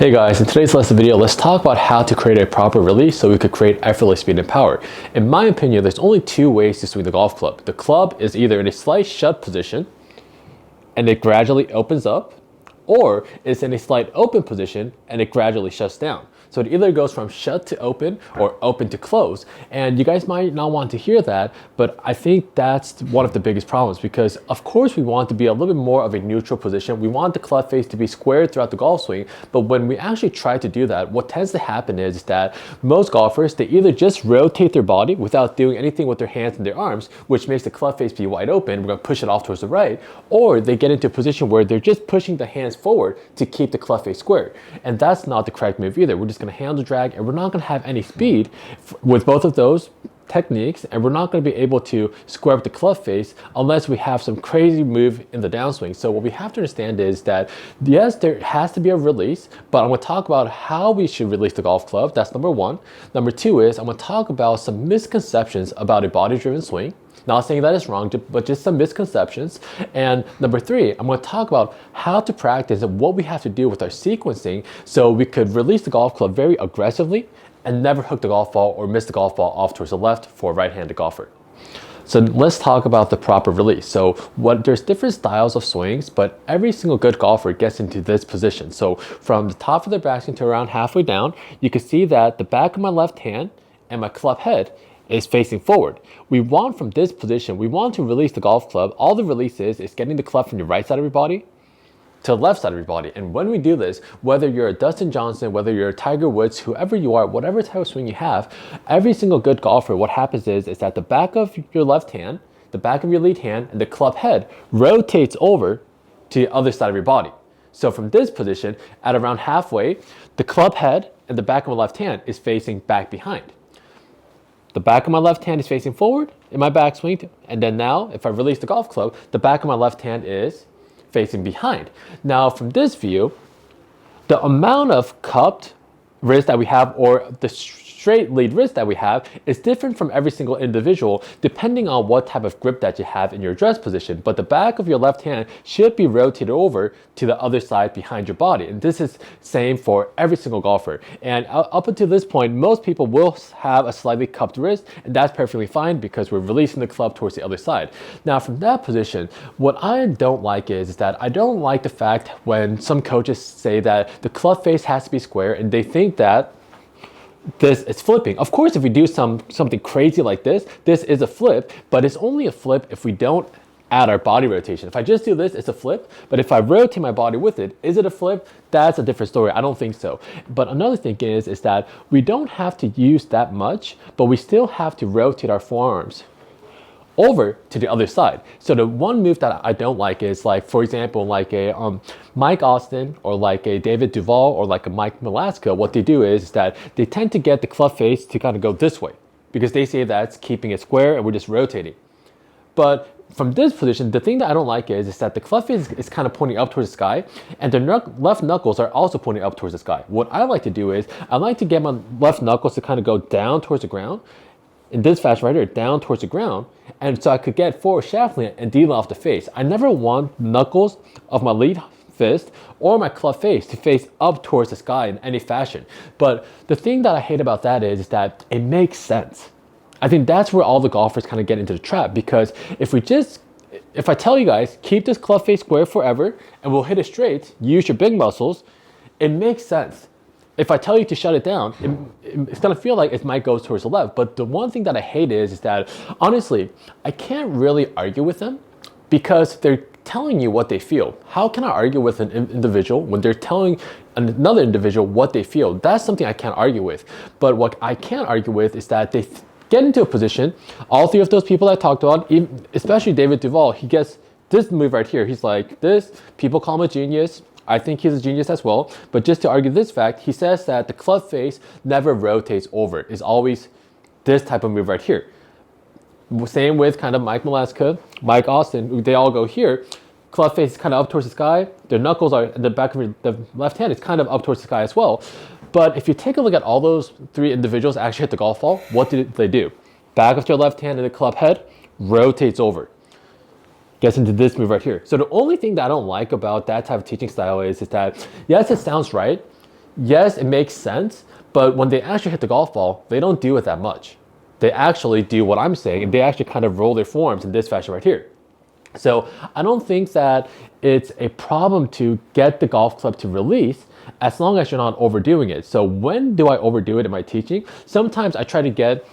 Hey guys, in today's lesson video, let's talk about how to create a proper release so we could create effortless speed and power. In my opinion, there's only two ways to swing the golf club. The club is either in a slight shut position and it gradually opens up, or it's in a slight open position and it gradually shuts down. So it either goes from shut to open or open to close. And you guys might not want to hear that, but I think that's one of the biggest problems because of course we want to be a little bit more of a neutral position. We want the club face to be squared throughout the golf swing, but when we actually try to do that, what tends to happen is that most golfers, they either just rotate their body without doing anything with their hands and their arms, which makes the club face be wide open. We're gonna push it off towards the right, or they get into a position where they're just pushing the hands forward to keep the club face square. And that's not the correct move either. We're just going to handle drag and we're not going to have any speed with both of those techniques, and we're not going to be able to square up the club face unless we have some crazy move in the downswing. So what we have to understand is that yes, there has to be a release, but I'm going to talk about how we should release the golf club. That's number one. Number two is I'm going to talk about some misconceptions about a body-driven swing. Not saying that is wrong, but just some misconceptions. And number three, I'm going to talk about how to practice and what we have to do with our sequencing so we could release the golf club very aggressively and never hook the golf ball or miss the golf ball off towards the left for a right-handed golfer. So let's talk about the proper release. So there's different styles of swings, but every single good golfer gets into this position. So from the top of their backswing to around halfway down, you can see that the back of my left hand and my club head is facing forward. We want from this position, we want to release the golf club. All the release is getting the club from the right side of your body to the left side of your body. And when we do this, whether you're a Dustin Johnson, whether you're a Tiger Woods, whoever you are, whatever type of swing you have, every single good golfer, what happens is that the back of your left hand, the back of your lead hand, and the club head rotates over to the other side of your body. So from this position, at around halfway, the club head and the back of my left hand is facing back behind. The back of my left hand is facing forward in my backswing, and then now, if I release the golf club, the back of my left hand is facing behind. Now, from this view, the amount of cupped wrist that we have, or the straight lead wrist that we have, is different from every single individual depending on what type of grip that you have in your address position. But the back of your left hand should be rotated over to the other side behind your body. And this is same for every single golfer. And up until this point, most people will have a slightly cupped wrist, and that's perfectly fine because we're releasing the club towards the other side. Now from that position, what I don't like is that I don't like the fact when some coaches say that the club face has to be square and they think that this is flipping. Of course, if we do something crazy like this is a flip, but it's only a flip if we don't add our body rotation. If I just do this, it's a flip, but if I rotate my body with it, is it a flip? That's a different story. I don't think so. But another thing is that we don't have to use that much, but we still have to rotate our forearms over to the other side. So the one move that I don't like is, like, for example, like a Mike Austin or like a David Duval or like a Mike Malaska. What they do is that they tend to get the club face to kind of go this way because they say that's keeping it square and we're just rotating. But from this position, the thing that I don't like is that the club face is kind of pointing up towards the sky, and the left knuckles are also pointing up towards the sky. What I like to do is I like to get my left knuckles to kind of go down towards the ground, in this fashion right here, down towards the ground, and so I could get forward shaft lean and deal off the face. I never want knuckles of my lead fist or my club face to face up towards the sky in any fashion. But the thing that I hate about that is that it makes sense. I think that's where all the golfers kind of get into the trap, because if I tell you guys, keep this club face square forever and we'll hit it straight, use your big muscles, it makes sense. If I tell you to shut it down, it's gonna feel like it might go towards the left. But the one thing that I hate is that, honestly, I can't really argue with them because they're telling you what they feel. How can I argue with an individual when they're telling another individual what they feel? That's something I can't argue with. But what I can argue with is that they get into a position, all three of those people I talked about, especially David Duval, he gets this move right here. He's like this, people call him a genius. I think he's a genius as well, but just to argue this fact, he says that the club face never rotates over. It's always this type of move right here. Same with kind of Mike Malaska, Mike Austin, they all go here. Club face is kind of up towards the sky. Their knuckles are at the back of the left hand. It's kind of up towards the sky as well. But if you take a look at all those three individuals actually hit the golf ball, what did they do? Back of their left hand and the club head rotates over. Gets into this move right here. So the only thing that I don't like about that type of teaching style is that, yes, it sounds right. yes, it makes sense, but when they actually hit the golf ball, they don't do it that much. They actually do what I'm saying, and they actually kind of roll their forearms in this fashion right here. So I don't think that it's a problem to get the golf club to release as long as you're not overdoing it. So when do I overdo it in my teaching? Sometimes I try to get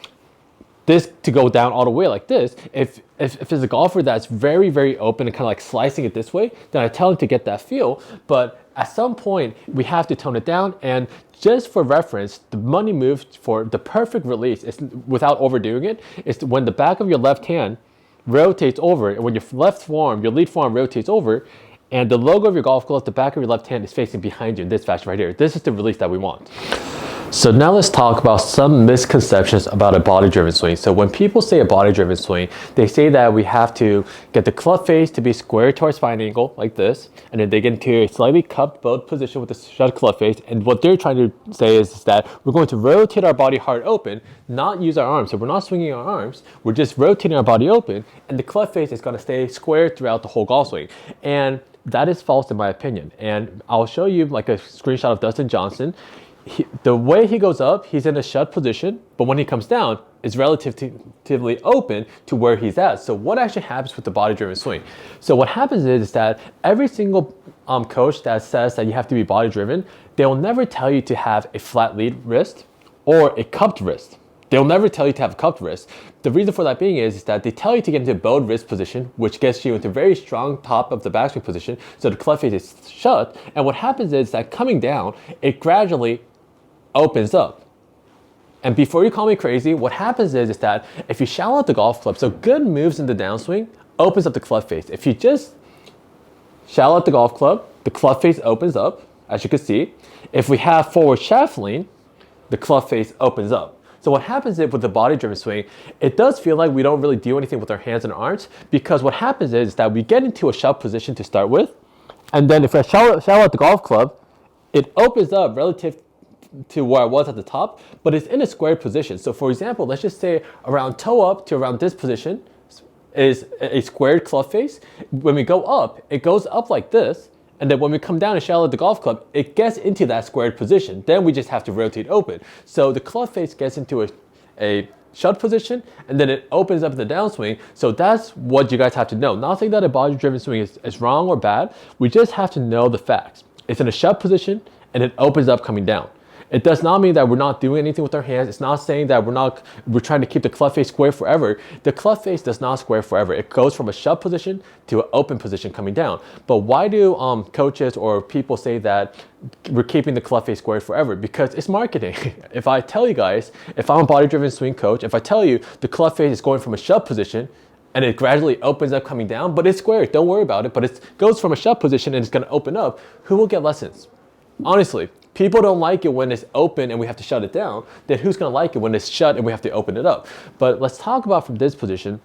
this to go down all the way like this. If it's a golfer that's very, very open and kind of like slicing it this way, then I tell him to get that feel. But at some point, we have to tone it down. And just for reference, the money move for the perfect release is, without overdoing it, is when the back of your left hand rotates over, and when your left forearm, your lead forearm rotates over, and the logo of your golf club, the back of your left hand is facing behind you in this fashion right here. This is the release that we want. So now let's talk about some misconceptions about a body-driven swing. So when people say a body-driven swing, they say that we have to get the club face to be square to our spine angle like this, and then they get into a slightly cupped bowed position with the shut club face. And what they're trying to say is that we're going to rotate our body hard open, not use our arms. So we're not swinging our arms, we're just rotating our body open, and the club face is going to stay square throughout the whole golf swing. And that is false in my opinion. And I'll show you like a screenshot of Dustin Johnson. The way he goes up, he's in a shut position, but when he comes down, it's relatively open to where he's at. So what actually happens with the body-driven swing? So what happens is that every single coach that says that you have to be body-driven, they'll never tell you to have a flat lead wrist or a cupped wrist. They'll never tell you to have a cupped wrist. The reason for that being is that they tell you to get into a bowed wrist position, which gets you into a very strong top of the backswing position, so the club face is shut. And what happens is that coming down, it gradually opens up. And before you call me crazy, what happens is that if you shallow out the golf club, so good moves in the downswing opens up the club face. If you just shallow out the golf club, the club face opens up, as you can see. If we have forward shaft lean, the club face opens up. So what happens is with the body-driven swing, it does feel like we don't really do anything with our hands and arms, because what happens is that we get into a shove position to start with, and then if I shallow out the golf club, it opens up relative to where I was at the top, but it's in a square position. So for example, let's just say around toe up to around this position is a squared club face. When we go up, it goes up like this, and then when we come down and shallow the golf club, it gets into that squared position. Then we just have to rotate open. So the club face gets into a shut position, and then it opens up the downswing. So that's what you guys have to know. Not saying that a body-driven swing is wrong or bad. We just have to know the facts. It's in a shut position, and it opens up coming down. It does not mean that we're not doing anything with our hands. It's not saying that we're trying to keep the club face square forever. The club face does not square forever. It goes from a shut position to an open position coming down. But why do coaches or people say that we're keeping the club face square forever? Because it's marketing. If I tell you guys, if I'm a body-driven swing coach, if I tell you the club face is going from a shut position and it gradually opens up coming down, but it's square, don't worry about it, but it goes from a shut position and it's gonna open up, who will get lessons? Honestly, people don't like it when it's open and we have to shut it down. Then who's going to like it when it's shut and we have to open it up? But let's talk about from this position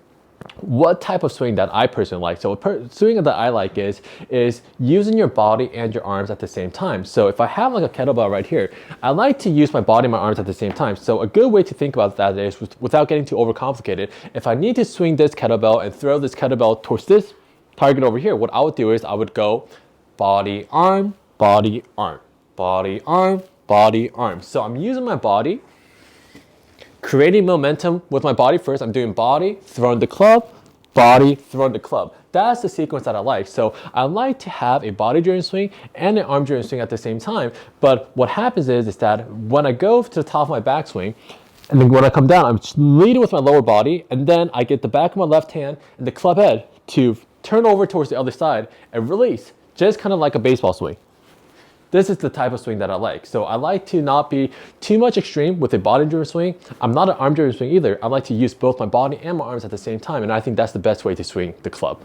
what type of swing that I personally like. So a swing that I like is using your body and your arms at the same time. So if I have like a kettlebell right here, I like to use my body and my arms at the same time. So a good way to think about that is without getting too overcomplicated. If I need to swing this kettlebell and throw this kettlebell towards this target over here, what I would do is I would go body, arm, body, arm, body, arm, body, arm. So I'm using my body, creating momentum with my body first. I'm doing body, throwing the club, body, throwing the club. That's the sequence that I like. So I like to have a body-driven swing and an arm-driven swing at the same time. But what happens is that when I go to the top of my backswing, and then when I come down, I'm leading with my lower body, and then I get the back of my left hand and the club head to turn over towards the other side and release, just kind of like a baseball swing. This is the type of swing that I like. So I like to not be too much extreme with a body-driven swing. I'm not an arm-driven swing either. I like to use both my body and my arms at the same time, and I think that's the best way to swing the club.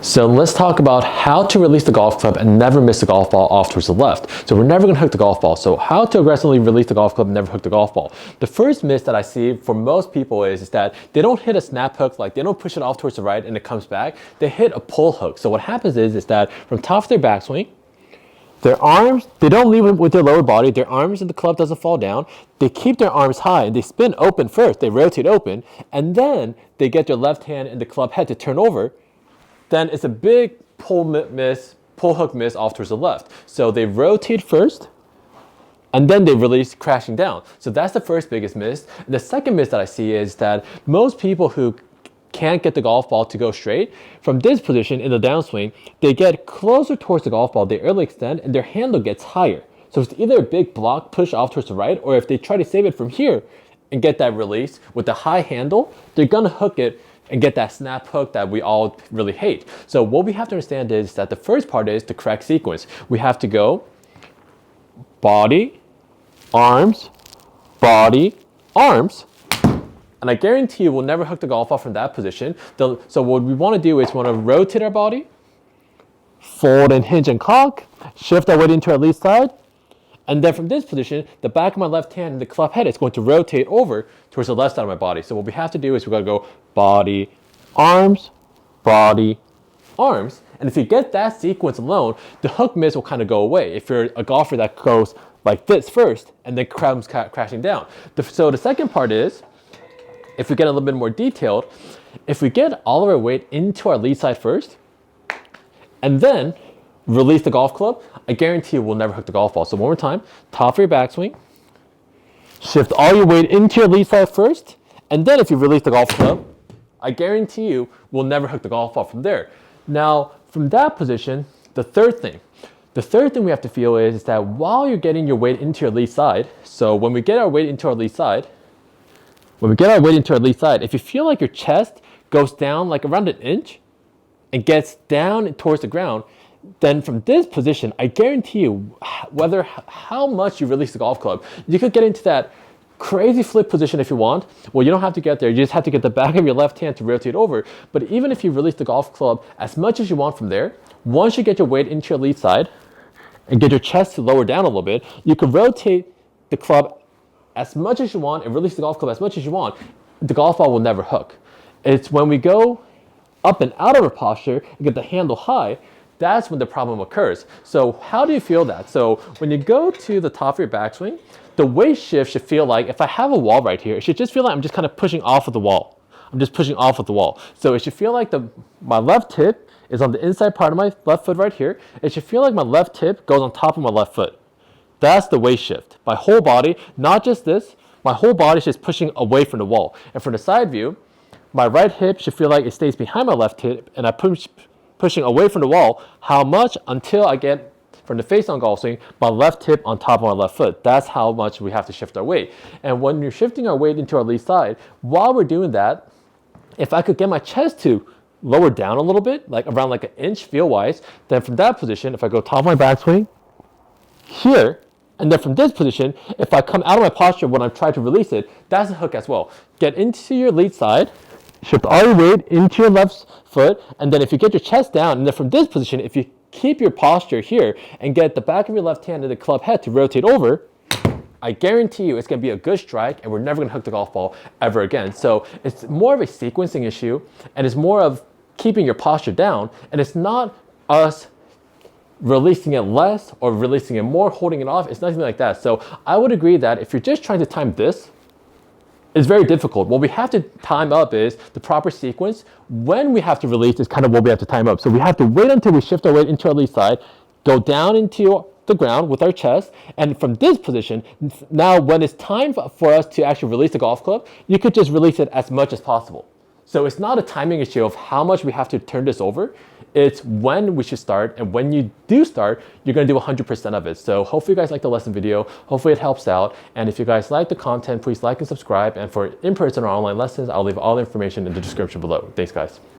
So let's talk about how to release the golf club and never miss the golf ball off towards the left. So we're never gonna hook the golf ball. So how to aggressively release the golf club and never hook the golf ball. The first miss that I see for most people is that they don't hit a snap hook, like they don't push it off towards the right and it comes back. They hit a pull hook. So what happens is that from top of their backswing, their arms, they don't leave it with their lower body. Their arms and the club doesn't fall down. They keep their arms high and they spin open first. They rotate open, and then they get their left hand and the club head to turn over. Then it's a big pull hook miss off towards the left. So they rotate first, and then they release crashing down. So that's the first biggest miss. And the second miss that I see is that most people who can't get the golf ball to go straight, from this position in the downswing, they get closer towards the golf ball, they early extend, and their handle gets higher. So it's either a big block push off towards the right, or if they try to save it from here and get that release with the high handle, they're gonna hook it and get that snap hook that we all really hate. So what we have to understand is that the first part is the correct sequence. We have to go body, arms, body, arms, and I guarantee you we'll never hook the golf ball from that position. So what we want to do is we want to rotate our body, fold and hinge and cock, shift our weight into our lead side, and then from this position, the back of my left hand and the club head is going to rotate over towards the left side of my body. So what we have to do is we're going to go body, arms, body, arms. And if you get that sequence alone, the hook miss will kind of go away. If you're a golfer that goes like this first and then comes crashing down. So the second part is, if we get a little bit more detailed, if we get all of our weight into our lead side first, and then release the golf club, I guarantee you we'll never hook the golf ball. So one more time, top of your backswing, shift all your weight into your lead side first, and then if you release the golf club, I guarantee you we'll never hook the golf ball from there. Now, from that position, the third thing we have to feel is that while you're getting your weight into your lead side, so when we get our weight into our lead side, if you feel like your chest goes down like around an inch and gets down towards the ground, then from this position, I guarantee you, how much you release the golf club, you could get into that crazy flip position if you want. Well, you don't have to get there. You just have to get the back of your left hand to rotate over. But even if you release the golf club as much as you want from there, once you get your weight into your lead side and get your chest to lower down a little bit, you can rotate the club as much as you want and release the golf club as much as you want. The golf ball will never hook. It's when we go up and out of our posture and get the handle high, that's when the problem occurs. So how do you feel that? So when you go to the top of your backswing, the weight shift should feel like, if I have a wall right here, it should just feel like I'm just kind of pushing off of the wall. So it should feel like my left tip is on the inside part of my left foot right here. It should feel like my left tip goes on top of my left foot. That's the weight shift. My whole body, not just this, my whole body is just pushing away from the wall. And from the side view, my right hip should feel like it stays behind my left hip, and I pushing away from the wall. How much? Until I get, from the face on golf swing, my left hip on top of my left foot. That's how much we have to shift our weight. And when you're shifting our weight into our lead side, while we're doing that, if I could get my chest to lower down a little bit, like around like an inch feel-wise, then from that position, if I go top of my backswing, here, and then from this position, if I come out of my posture when I try to release it, that's a hook as well. Get into your lead side, shift all your weight into your left foot, and then if you get your chest down, and then from this position, if you keep your posture here and get the back of your left hand and the club head to rotate over, I guarantee you it's going to be a good strike, and we're never going to hook the golf ball ever again. So it's more of a sequencing issue, and it's more of keeping your posture down, and it's not us releasing it less or releasing it more, holding it off. It's nothing like that. So I would agree that if you're just trying to time this, it's very difficult. What we have to time up is the proper sequence. When we have to release is kind of what we have to time up. So we have to wait until we shift our weight into our lead side, go down into the ground with our chest, and from this position, now when it's time for us to actually release the golf club, you could just release it as much as possible. So it's not a timing issue of how much we have to turn this over. It's when we should start, and when you do start, you're going to do 100% of it. So hopefully you guys like the lesson video. Hopefully it helps out. And if you guys like the content, please like and subscribe. And for in-person or online lessons, I'll leave all the information in the description below. Thanks, guys.